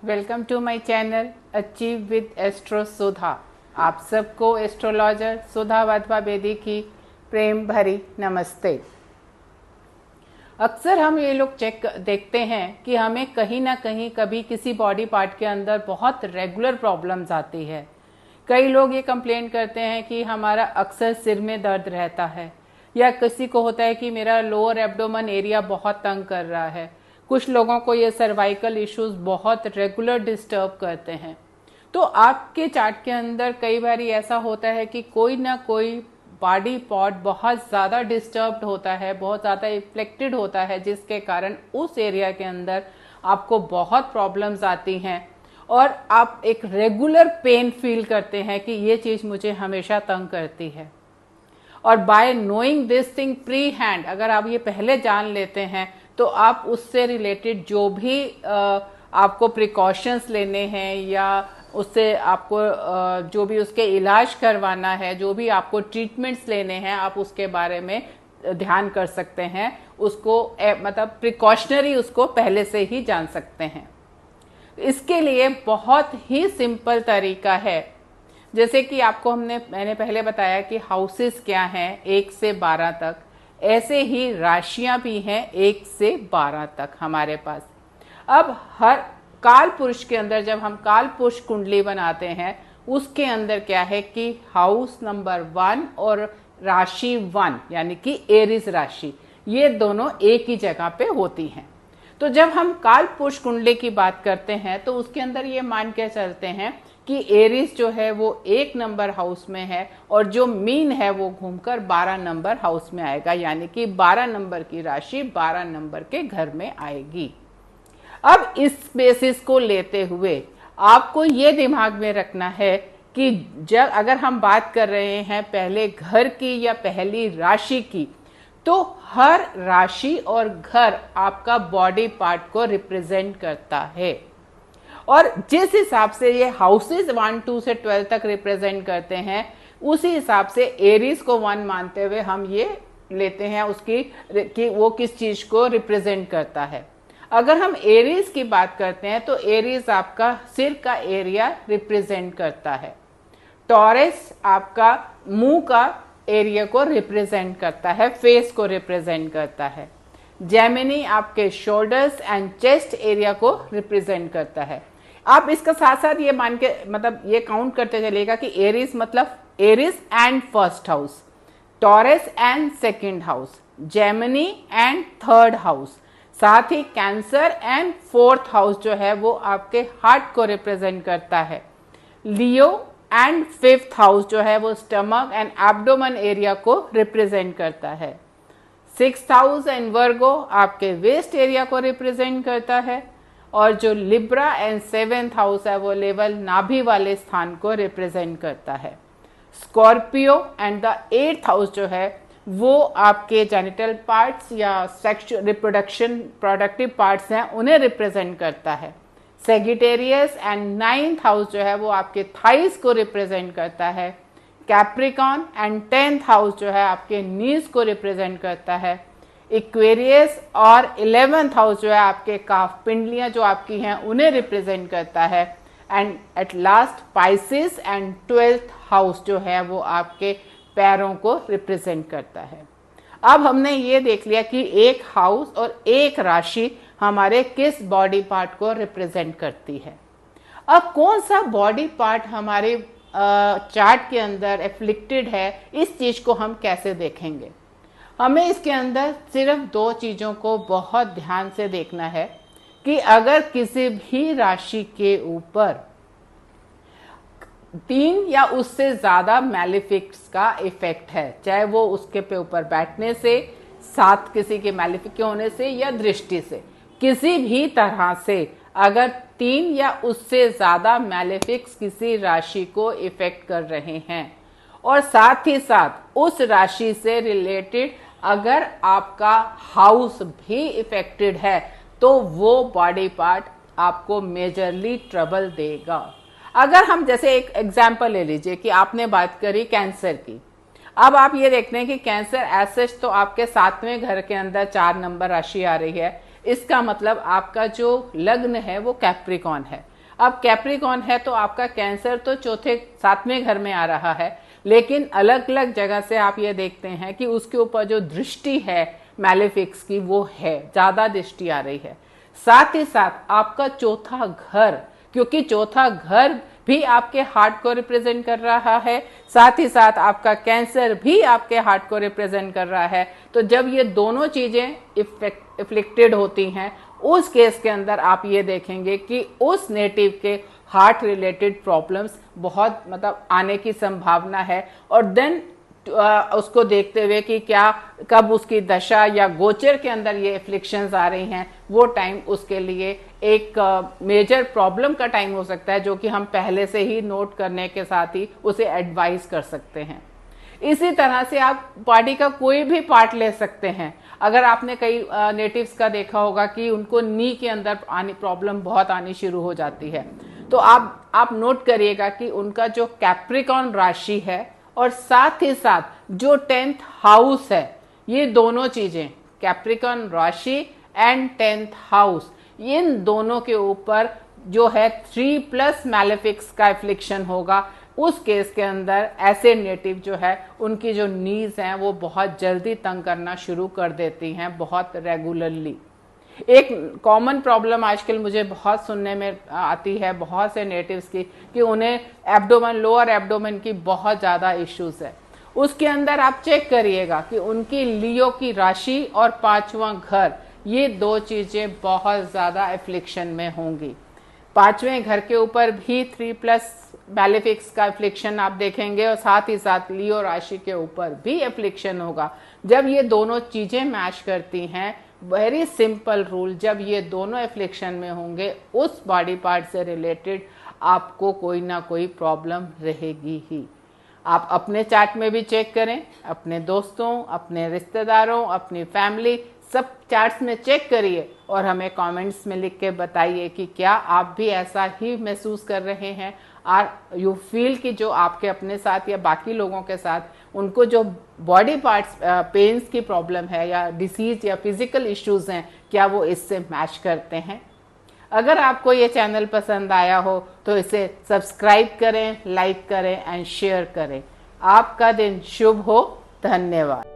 Welcome to my channel achieve with astro Sudha. आप सबको astrologer सुधा वाधवा बेदी की प्रेम भरी नमस्ते। अक्सर हम ये लोग देखते हैं कि हमें कहीं ना कहीं कभी किसी बॉडी पार्ट के अंदर बहुत रेगुलर प्रॉब्लम्स आती है। कई लोग ये कंप्लेन करते हैं कि हमारा अक्सर सिर में दर्द रहता है, या किसी को होता है कि मेरा लोअर एब्डोमेन एरिया बहुत तंग कर रहा है। कुछ लोगों को ये सर्वाइकल इश्यूज बहुत रेगुलर डिस्टर्ब करते हैं। तो आपके चार्ट के अंदर कई बार ऐसा होता है कि कोई ना कोई बॉडी पार्ट बहुत ज़्यादा डिस्टर्ब्ड होता है, बहुत ज़्यादा इफ्लेक्टेड होता है, जिसके कारण उस एरिया के अंदर आपको बहुत प्रॉब्लम्स आती हैं और आप एक रेगुलर पेन फील करते हैं कि ये चीज़ मुझे हमेशा तंग करती है। और bye knowing this thing pre hand, अगर आप ये पहले जान लेते हैं तो आप उससे रिलेटेड जो भी आपको प्रिकॉशंस लेने हैं या उससे आपको जो भी उसके इलाज करवाना है, जो भी आपको ट्रीटमेंट्स लेने हैं, आप उसके बारे में ध्यान कर सकते हैं। उसको मतलब प्रिकॉशनरी उसको पहले से ही जान सकते हैं। इसके लिए बहुत ही सिंपल तरीका है। जैसे कि आपको मैंने पहले बताया कि हाउसेस क्या हैं 1 से 12 तक, ऐसे ही राशियां भी हैं 1 से 12 तक हमारे पास। अब हर काल पुरुष के अंदर जब हम काल पुरुष कुंडली बनाते हैं, उसके अंदर क्या है कि हाउस नंबर 1 और राशि 1 यानी कि एरीज राशि, ये दोनों एक ही जगह पे होती हैं। तो जब हम काल पुरुष कुंडली की बात करते हैं तो उसके अंदर ये मान के चलते हैं कि एरीज जो है वो 1 नंबर हाउस में है और जो मीन है वो घूमकर 12 नंबर हाउस में आएगा, यानी कि 12 नंबर की राशि 12 नंबर के घर में आएगी। अब इस बेसिस को लेते हुए आपको ये दिमाग में रखना है कि जब अगर हम बात कर रहे हैं पहले घर की या पहली राशि की, तो हर राशि और घर आपका बॉडी पार्ट को रिप्रेजेंट करता है। और जिस हिसाब से ये हाउसेस 1 2 से 12 तक रिप्रेजेंट करते हैं, उसी हिसाब से एरीज को 1 मानते हुए हम ये लेते हैं उसकी कि वो किस चीज को रिप्रेजेंट करता है। अगर हम एरीज की बात करते हैं तो एरीज आपका सिर का एरिया रिप्रेजेंट करता है। टॉरस आपका मुंह का एरिया को रिप्रेजेंट करता है, फेस को रिप्रेजेंट करता है। जेमिनी आपके शोल्डर्स एंड चेस्ट एरिया को रिप्रेजेंट करता है। आप इसका साथ साथ ये मान के मतलब ये काउंट करते चलिएगा कि एरीज मतलब Aries and first house, taurus and second house, Gemini and third house, साथ ही कैंसर एंड फोर्थ हाउस जो है वो आपके हार्ट को रिप्रेजेंट करता है। लियो एंड 5th हाउस जो है वो स्टमक एंड एब्डोमेन एरिया को रिप्रेजेंट करता है। 6th हाउस एंड वर्गो आपके वेस्ट एरिया को रिप्रेजेंट करता है। और जो लिब्रा एंड 7th हाउस है वो लेवल नाभि वाले स्थान को रिप्रेजेंट करता है। Scorpio and the 8th house जो है वो आपके जेनिटल पार्ट्स या सेक्सुअल रिप्रोडक्शन प्रोडक्टिव पार्ट्स हैं, उन्हें रिप्रेजेंट करता है। सेगिटेरियस एंड 9th हाउस जो है वो आपके थाइस को रिप्रेजेंट करता है। कैप्रिकॉन एंड 10th हाउस जो है आपके नीज को रिप्रेजेंट करता है। इक्वेरियस और 11th हाउस जो है आपके काफ पिंडलियां जो आपकी हैं उन्हें रिप्रेजेंट करता है। And at last Pisces and 12th house जो है वो आपके पैरों को रिप्रेजेंट करता है। अब हमने ये देख लिया कि एक हाउस और एक राशि हमारे किस बॉडी पार्ट को रिप्रेजेंट करती है। अब कौन सा बॉडी पार्ट हमारे चार्ट के अंदर एफ्लिक्टेड है, इस चीज को हम कैसे देखेंगे। हमें इसके अंदर सिर्फ 2 चीजों को बहुत ध्यान से देखना है कि अगर किसी भी राशि के ऊपर 3 या उससे ज्यादा मैलिफिक्स का इफेक्ट है, चाहे वो उसके पे ऊपर बैठने से, साथ किसी के मैलिफिक के होने से या दृष्टि से, किसी भी तरह से अगर 3 या उससे ज्यादा मैलेफिक्स किसी राशि को इफेक्ट कर रहे हैं और साथ ही साथ उस राशि से रिलेटेड अगर आपका हाउस भी इफेक्टेड है, तो वो बॉडी पार्ट आपको मेजरली ट्रबल देगा। अगर हम जैसे एक एग्जांपल ले लीजिए कि आपने बात करी कैंसर की। अब आप ये देखते हैं कि कैंसर एसेट तो आपके 7वें घर के अंदर 4 नंबर राशि आ रही है। इसका मतलब आपका जो लग्न है वो कैप्रिकॉन है। अब कैप्रिकॉन है तो आपका कैंसर तो चौथे सातवें घर में आ रहा है, लेकिन अलग अलग जगह से आप ये देखते हैं कि उसके ऊपर जो दृष्टि है मैलेफिक्स की वो है, ज्यादा दृष्टि आ रही है। साथ ही साथ आपका चौथा घर, क्योंकि चौथा घर भी आपके हार्ट को रिप्रेजेंट कर रहा है, साथ ही साथ आपका कैंसर भी आपके हार्ट को रिप्रेजेंट कर रहा है। तो जब ये दोनों चीजें इफ्लिक्टेड होती हैं, उस केस के अंदर आप ये देखेंगे कि उस नेटिव के हार्ट रिलेटेड प्रॉब्लम्स बहुत मतलब आने की संभावना है। और देन उसको देखते हुए कि क्या कब उसकी दशा या गोचर के अंदर ये एफ्लिक्शंस आ रही हैं, वो टाइम उसके लिए एक मेजर प्रॉब्लम का टाइम हो सकता है, जो कि हम पहले से ही नोट करने के साथ ही उसे एडवाइस कर सकते हैं। इसी तरह से आप बॉडी का कोई भी पार्ट ले सकते हैं। अगर आपने कई नेटिव्स का देखा होगा कि उनको नी के अंदर प्रॉब्लम बहुत आनी शुरू हो जाती है, तो आप नोट करिएगा कि उनका जो कैप्रिकॉन राशि है और साथ ही साथ जो 10th हाउस है, ये दोनों चीजें कैप्रिकॉन राशि एंड 10th हाउस, इन दोनों के ऊपर जो है 3+ मैलेफिक्स का एफ्लिक्शन होगा। उस केस के अंदर ऐसे नेटिव जो है उनकी जो नीज हैं वो बहुत जल्दी तंग करना शुरू कर देती हैं, बहुत रेगुलरली। एक कॉमन प्रॉब्लम आजकल मुझे बहुत सुनने में आती है बहुत से नेटिव्स की कि उन्हें एब्डोमेन, लोअर एब्डोमेन की बहुत ज़्यादा इश्यूज है। उसके अंदर आप चेक करिएगा कि उनकी लियो की राशि और 5वां घर, ये दो चीज़ें बहुत ज़्यादा एफ्लिक्शन में होंगी। 5वें घर के ऊपर भी 3+ मैलेफिक्स का एफ्लिक्शन आप देखेंगे और साथ ही साथ लियो राशि के ऊपर भी एफ्लिक्शन होगा। जब ये दोनों चीज़ें मैच करती हैं, वेरी सिंपल रूल, जब ये दोनों एफ्लिक्शन में होंगे उस बॉडी पार्ट से रिलेटेड आपको कोई ना कोई प्रॉब्लम रहेगी ही। आप अपने चार्ट में भी चेक करें, अपने दोस्तों, अपने रिश्तेदारों, अपनी फैमिली, सब चार्ट्स में चेक करिए और हमें कमेंट्स में लिख के बताइए कि क्या आप भी ऐसा ही महसूस कर रहे हैं। और यू फील कि जो आपके अपने साथ या बाकी लोगों के साथ उनको जो बॉडी पार्ट्स पेन्स की प्रॉब्लम है या डिसीज या फिजिकल इश्यूज हैं, क्या वो इससे मैच करते हैं। अगर आपको ये चैनल पसंद आया हो तो इसे सब्सक्राइब करें, लाइक करें एंड शेयर करें। आपका दिन शुभ हो। धन्यवाद।